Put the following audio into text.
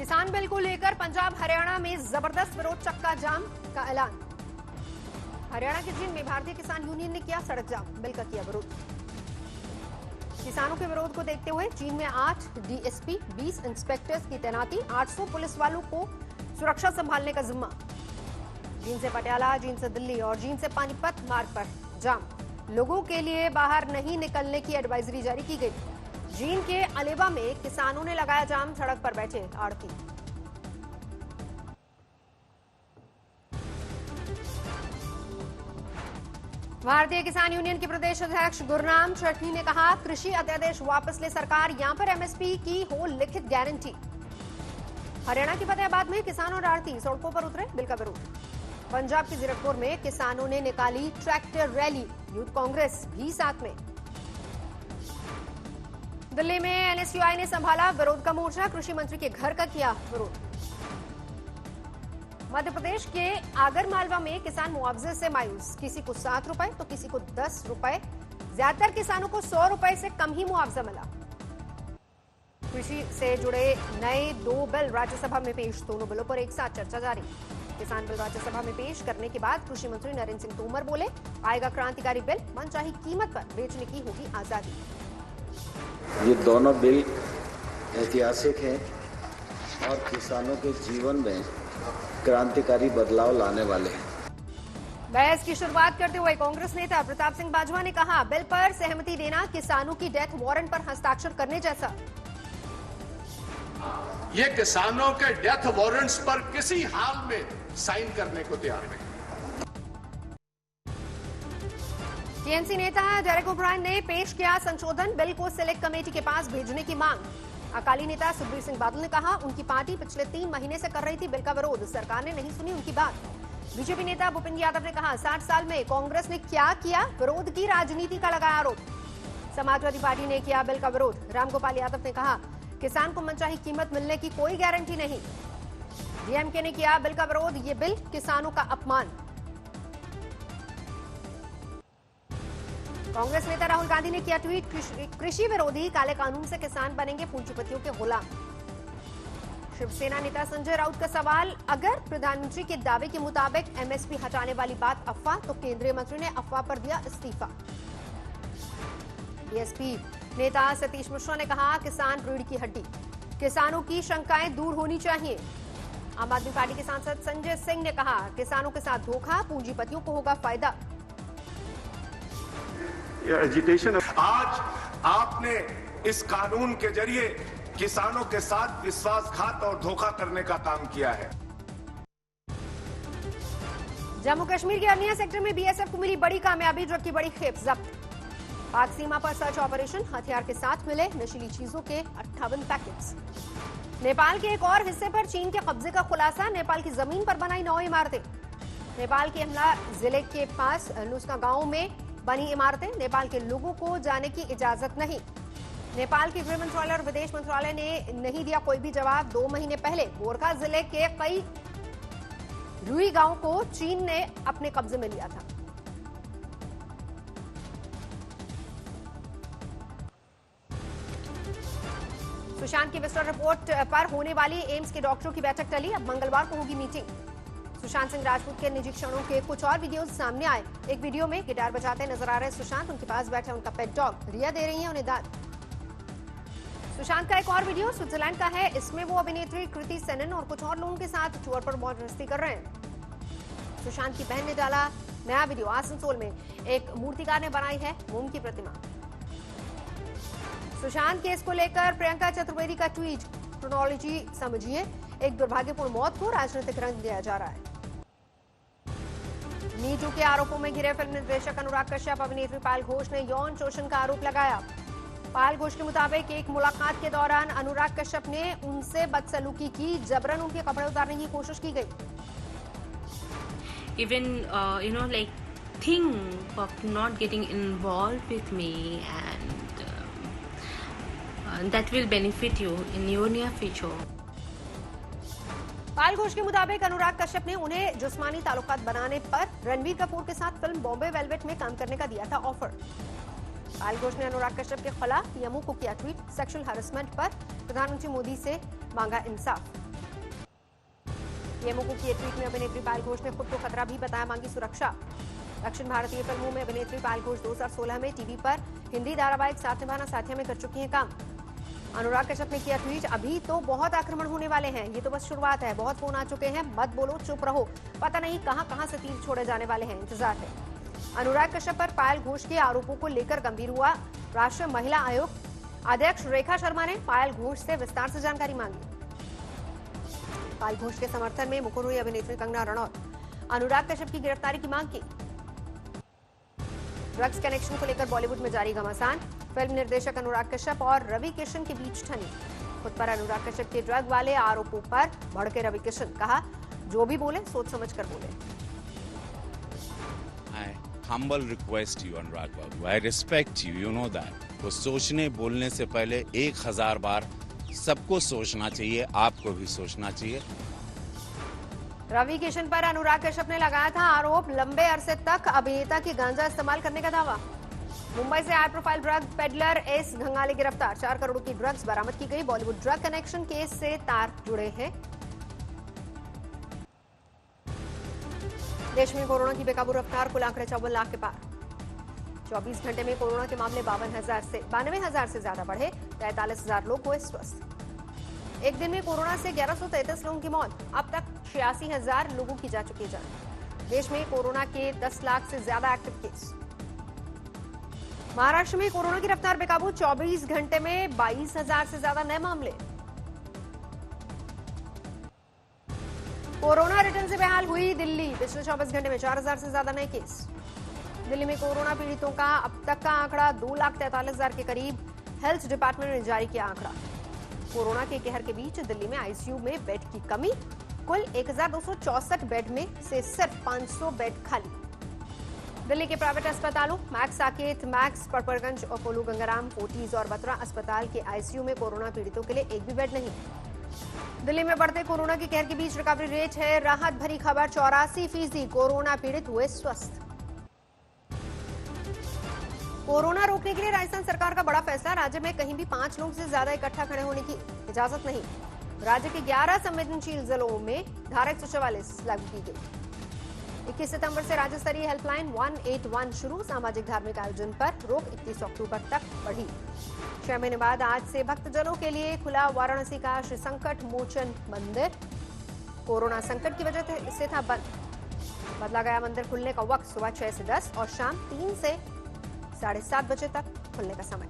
किसान बिल को लेकर पंजाब हरियाणा में जबरदस्त विरोध, चक्का जाम का ऐलान। हरियाणा के जींद में भारतीय किसान यूनियन ने किया सड़क जाम, बिल का किया विरोध। किसानों के विरोध को देखते हुए जींद में 8 डीएसपी, 20 इंस्पेक्टर्स की तैनाती, 800 पुलिस वालों को सुरक्षा संभालने का जिम्मा। जींद से पटियाला, जींद से दिल्ली और जींद से पानीपत मार्ग पर जाम। लोगों के लिए बाहर नहीं निकलने की एडवाइजरी जारी की गई। जींद के अलेवा में किसानों ने लगाया जाम, सड़क पर बैठे आड़ती। भारतीय किसान यूनियन के प्रदेश अध्यक्ष गुरनाम चटनी ने कहा, कृषि अध्यादेश वापस ले सरकार, यहां पर एमएसपी की हो लिखित गारंटी। हरियाणा के फतेहाबाद में किसान और आड़ती सड़कों पर उतरे, बिल का विरोध। पंजाब के जीरकपुर में किसानों ने निकाली ट्रैक्टर रैली, यूथ कांग्रेस भी साथ में। दिल्ली में एनएसयूआई ने संभाला विरोध का मोर्चा, कृषि मंत्री के घर का किया विरोध। मध्य प्रदेश के आगर मालवा में किसान मुआवजे से मायूस, किसी को 7 रुपए तो किसी को 10 रुपए। ज्यादातर किसानों को 100 रुपए से कम ही मुआवजा मिला। कृषि से जुड़े नए 2 बिल राज्यसभा में पेश, दोनों बिलों पर एक साथ चर्चा जारी। किसान बिल राज्यसभा में पेश करने के बाद कृषि मंत्री नरेंद्र सिंह तोमर बोले, आएगा क्रांतिकारी बिल, मनचाही कीमत पर बेचने की होगी आजादी। ये दोनों बिल ऐतिहासिक हैं और किसानों के जीवन में क्रांतिकारी बदलाव लाने वाले हैं। बहस की शुरुआत करते हुए कांग्रेस नेता प्रताप सिंह बाजवा ने कहा, बिल पर सहमति देना किसानों की डेथ वारंट पर हस्ताक्षर करने जैसा। ये किसानों के डेथ वारंट्स पर किसी हाल में साइन करने को तैयार नहीं। टीएमसी नेता डेरेक ओब्रायन ने पेश किया संशोधन, बिल को सिलेक्ट कमेटी के पास भेजने की मांग। अकाली नेता सुखबीर सिंह बादल ने कहा, उनकी पार्टी पिछले 3 महीने से कर रही थी बिल का विरोध, सरकार ने नहीं सुनी उनकी बात। बीजेपी नेता भूपेंद्र यादव ने कहा, 60 साल में कांग्रेस ने क्या किया, विरोध की राजनीति का लगाया आरोप। समाजवादी पार्टी ने किया बिल का विरोध। रामगोपाल यादव ने कहा, किसान को मनचाही कीमत मिलने की कोई गारंटी नहीं। डीएमके ने किया बिल का विरोध, ये बिल किसानों का अपमान। कांग्रेस नेता राहुल गांधी ने किया ट्वीट, कृषि विरोधी काले कानून से किसान बनेंगे पूंजीपतियों के गुलाम। शिवसेना नेता संजय राउत का सवाल, अगर प्रधानमंत्री के दावे के मुताबिक एमएसपी हटाने वाली बात अफवाह, तो केंद्रीय मंत्री ने अफवाह पर दिया इस्तीफा। बीएसपी नेता सतीश मिश्रा ने कहा, किसान रीढ़ की हड्डी, किसानों की शंकाएं दूर होनी चाहिए। आम आदमी पार्टी के सांसद संजय सिंह ने कहा, किसानों के साथ धोखा, पूंजीपतियों को होगा फायदा। एजिटेशन, आज आपने इस कानून के जरिए किसानों के साथ विश्वासघात और धोखा करने का काम किया है। जम्मू कश्मीर के अर्निया सेक्टर में बीएसएफ को मिली बड़ी कामयाबी, ड्रग की बड़ी खेप जब्त। पाक सीमा पर सर्च ऑपरेशन, हथियार के साथ मिले नशीली चीजों के 58 पैकेट्स। नेपाल के एक और हिस्से पर चीन के कब्जे का खुलासा, नेपाल की जमीन पर बनाई 9 इमारतें। नेपाल के हमला जिले के पास नुस्का गांव में बनी इमारतें, नेपाल के लोगों को जाने की इजाजत नहीं। नेपाल के गृह मंत्रालय और विदेश मंत्रालय ने नहीं दिया कोई भी जवाब। 2 महीने पहले गोरखा जिले के कई रुई गांव को चीन ने अपने कब्जे में लिया था। सुशांत की विस्तार रिपोर्ट पर होने वाली एम्स के डॉक्टरों की बैठक टली, अब मंगलवार को होगी मीटिंग। सुशांत सिंह राजपूत के निजी क्षणों के कुछ और वीडियोस सामने आए। एक वीडियो में गिटार बजाते नजर आ रहे सुशांत, उनके पास बैठा उनका पेट डॉग रिया दे रही है उन्हें दाद। सुशांत का एक और वीडियो स्विट्जरलैंड का है, इसमें वो अभिनेत्री कृति सेनन और कुछ और लोगों के साथ टूर पर मौज मस्ती कर रहे हैं। सुशांत की बहन ने डाला नया वीडियो, आसनसोल में एक मूर्तिकार ने बनाई है मोम की प्रतिमा। सुशांत केस को लेकर प्रियंका चतुर्वेदी का ट्वीट, क्रोनोलॉजी समझिए, एक दुर्भाग्यपूर्ण मौत को राजनीतिक रंग दिया जा रहा है। मीटू के आरोपों में घिरे फिल्म निर्देशक अनुराग कश्यप, अभिनेत्री पायल घोष ने यौन शोषण का आरोप लगाया। पायल घोष के मुताबिक एक मुलाकात के दौरान अनुराग कश्यप ने उनसे बदसलूकी की, जबरन उनके कपड़े उतारने की कोशिश की गई। Even think of not getting involved with me, and that will benefit you in your near future. पायल घोष के मुताबिक अनुराग कश्यप ने उन्हें जिस्मानी ताल्लुकात बनाने पर रणबीर कपूर के साथ फिल्म बॉम्बे वेलवेट में काम करने का दिया था ऑफर। पायल घोष ने अनुराग कश्यप के खिलाफ यमू को किया ट्वीट, सेक्सुअल हैरेसमेंट पर प्रधानमंत्री मोदी से मांगा इंसाफ। पीएमओ को किए ट्वीट में अभिनेत्री पायल घोष ने खुद को खतरा भी बताया, मांगी सुरक्षा। दक्षिण भारतीय फिल्मों में अभिनेत्री पायल घोष 2016 में टीवी पर हिंदी धारावाहिक साथ निभाना साथिया में कर चुकी हैं काम। अनुराग कश्यप ने किया ट्वीट, अभी तो बहुत आक्रमण होने वाले हैं, ये तो बस शुरुआत है, बहुत फोन आ चुके हैं, मत बोलो, चुप रहो, पता नहीं कहां से तीर छोड़े जाने वाले हैं, इंतजार है। अनुराग कश्यप पर पायल घोष के आरोपों को लेकर गंभीर हुआ राष्ट्रीय महिला आयोग। अध्यक्ष रेखा शर्मा ने पायल घोष से विस्तार से जानकारी मांगी। पायल घोष के समर्थन में मुखर हुई अभिनेत्री कंगना रनौत, अनुराग कश्यप की गिरफ्तारी की मांग की। ड्रग्स कनेक्शन को लेकर बॉलीवुड में जारी घमासान, फिल्म निर्देशक अनुराग कश्यप और रवि किशन के बीच ठनी। खुद पर अनुराग कश्यप के ड्रग वाले आरोपों पर भड़के रवि किशन, कहा जो भी बोले सोच समझ कर बोले। I humble request you, Anurag Babu. I respect you, you know that. तो सोचने बोलने से पहले 1000 बार सबको सोचना चाहिए, आपको भी सोचना चाहिए। रवि किशन पर अनुराग कश्यप ने लगाया था आरोप, लंबे अरसे तक अभिनेता की गांजा इस्तेमाल करने का दावा। मुंबई से high profile drug peddler S Ghangale गिरफ्तार, 4 करोड़ की ड्रग्स बरामद की गई। बॉलीवुड ड्रग कनेक्शन केस से तार जुड़े हैं। देश में कोरोना की बेकाबू रफ्तार, कुल आंकड़े 54 लाख के पार। 24 घंटे में कोरोना के मामले 92,000 से ज्यादा बढ़े, 43,000 लोग हुए स्वस्थ। एक दिन में कोरोना से 1133 लोगों की मौत, अब तक 86,000 लोगों की जा चुकी जान। देश में कोरोना के 10 लाख से ज्यादा एक्टिव केस। महाराष्ट्र में कोरोना की रफ्तार बेकाबू, 24 घंटे में 22,000 से ज्यादा नए मामले। कोरोना रिटर्न से बेहाल हुई दिल्ली, पिछले 24 घंटे में 4,000 से ज्यादा नए केस। दिल्ली में कोरोना पीड़ितों का अब तक का आंकड़ा 2,43,000 के करीब, हेल्थ डिपार्टमेंट ने जारी किया आंकड़ा। कोरोना के कहर के बीच दिल्ली में आईसीयू में बेड की कमी, कुल 1,264 बेड में से सिर्फ 500 बेड खाली। दिल्ली के प्राइवेट अस्पतालों max Saket, max Patparganj, Apollo Gangaram, forties और बत्रा अस्पताल के आईसीयू में कोरोना पीड़ितों के लिए एक भी बेड नहीं। दिल्ली में बढ़ते कोरोना के कहर के बीच रिकवरी रेट है राहत भरी खबर, 84% कोरोना पीड़ित हुए स्वस्थ। कोरोना रोकने के लिए राजस्थान सरकार का बड़ा फैसला, राज्य में कहीं भी 5 लोग से ज्यादा इकट्ठा खड़े होने की इजाजत नहीं। राज्य के 11 संवेदनशील जिलों में धारा 144 लागू की गई। 21 सितंबर से राज्य स्तरीय हेल्पलाइन 181 शुरू, सामाजिक धार्मिक आयोजन पर रोक 31 अक्टूबर तक बढ़ी। 6 महीने बाद आज से भक्तजनों के लिए खुला वाराणसी का श्री संकट मोचन मंदिर। कोरोना संकट की वजह से था बंद, बदला गया मंदिर खुलने का वक्त, सुबह 6 से 10 और शाम 3 से 7:30 बजे तक खुलने का समय।